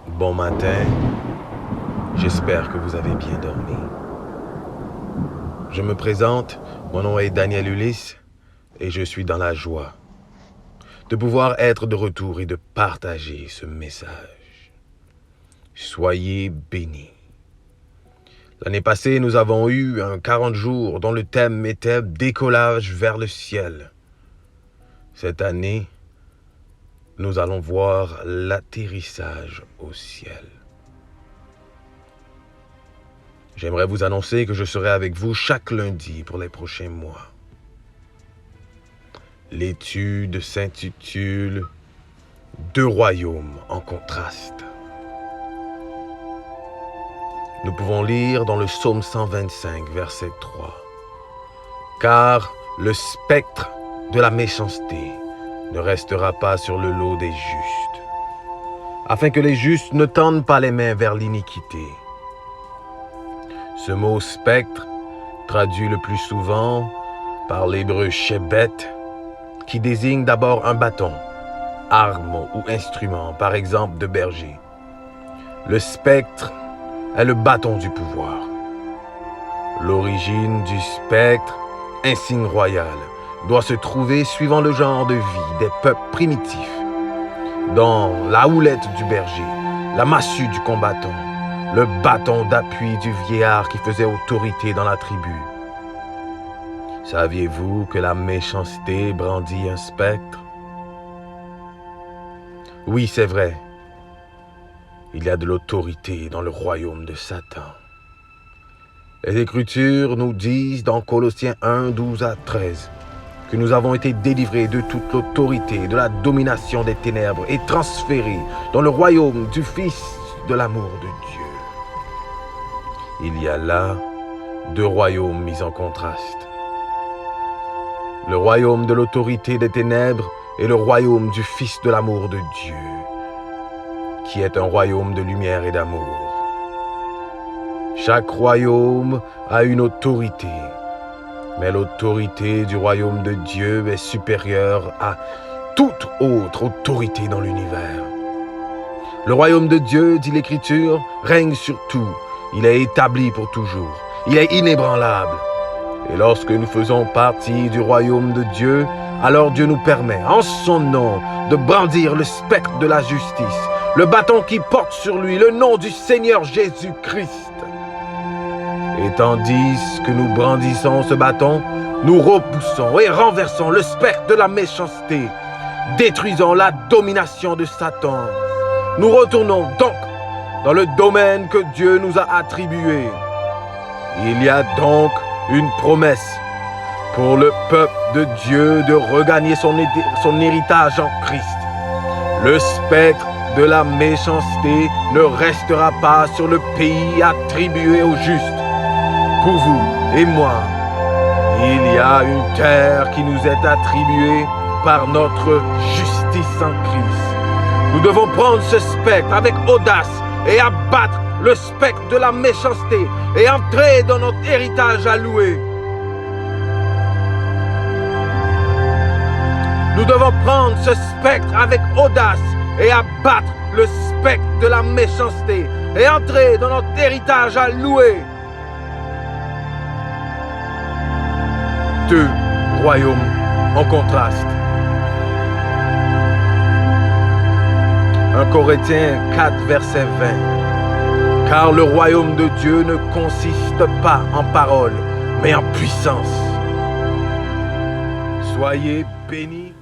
Bon matin, j'espère que vous avez bien dormi. Je me présente, mon nom est Daniel Ulysse et je suis dans la joie de pouvoir être de retour et de partager ce message. Soyez bénis. L'année passée, nous avons eu un 40 jours dont le thème était décollage vers le ciel. Cette année, nous allons voir l'atterrissage au ciel. J'aimerais vous annoncer que je serai avec vous chaque lundi pour les prochains mois. L'étude s'intitule « Deux royaumes en contraste ». Nous pouvons lire dans le psaume 125, verset 3. « Car le spectre de la méchanceté ne restera pas sur le lot des justes, afin que les justes ne tendent pas les mains vers l'iniquité. » Ce mot « spectre » traduit le plus souvent par l'hébreu « shebet », qui désigne d'abord un bâton, arme ou instrument, par exemple de berger. Le spectre est le bâton du pouvoir. L'origine du spectre, insigne royal, doit se trouver suivant le genre de vie des peuples primitifs. Dans la houlette du berger, la massue du combattant, le bâton d'appui du vieillard qui faisait autorité dans la tribu. Saviez-vous que la méchanceté brandit un spectre? Oui, c'est vrai. Il y a de l'autorité dans le royaume de Satan. Les Écritures nous disent dans Colossiens 1, 12 à 13 que nous avons été délivrés de toute l'autorité, de la domination des ténèbres et transférés dans le royaume du Fils de l'amour de Dieu. Il y a là deux royaumes mis en contraste. Le royaume de l'autorité des ténèbres et le royaume du Fils de l'amour de Dieu, qui est un royaume de lumière et d'amour. Chaque royaume a une autorité, mais l'autorité du royaume de Dieu est supérieure à toute autre autorité dans l'univers. Le royaume de Dieu, dit l'Écriture, règne sur tout. Il est établi pour toujours. Il est inébranlable. Et lorsque nous faisons partie du royaume de Dieu, alors Dieu nous permet, en son nom, de brandir le spectre de la justice, le bâton qui porte sur lui le nom du Seigneur Jésus-Christ. Et tandis que nous brandissons ce bâton, nous repoussons et renversons le spectre de la méchanceté, détruisons la domination de Satan. Nous retournons donc dans le domaine que Dieu nous a attribué. Il y a donc une promesse pour le peuple de Dieu de regagner son héritage en Christ. Le spectre de la méchanceté ne restera pas sur le pays attribué aux justes. Pour vous et moi, il y a une terre qui nous est attribuée par notre justice en Christ. Nous devons prendre ce spectre avec audace et abattre le spectre de la méchanceté et entrer dans notre héritage alloué. Nous devons prendre ce spectre avec audace et abattre le spectre de la méchanceté et entrer dans notre héritage alloué. Deux royaumes en contraste. 1 Corinthiens 4, verset 20. Car le royaume de Dieu ne consiste pas en paroles, mais en puissance. Soyez bénis.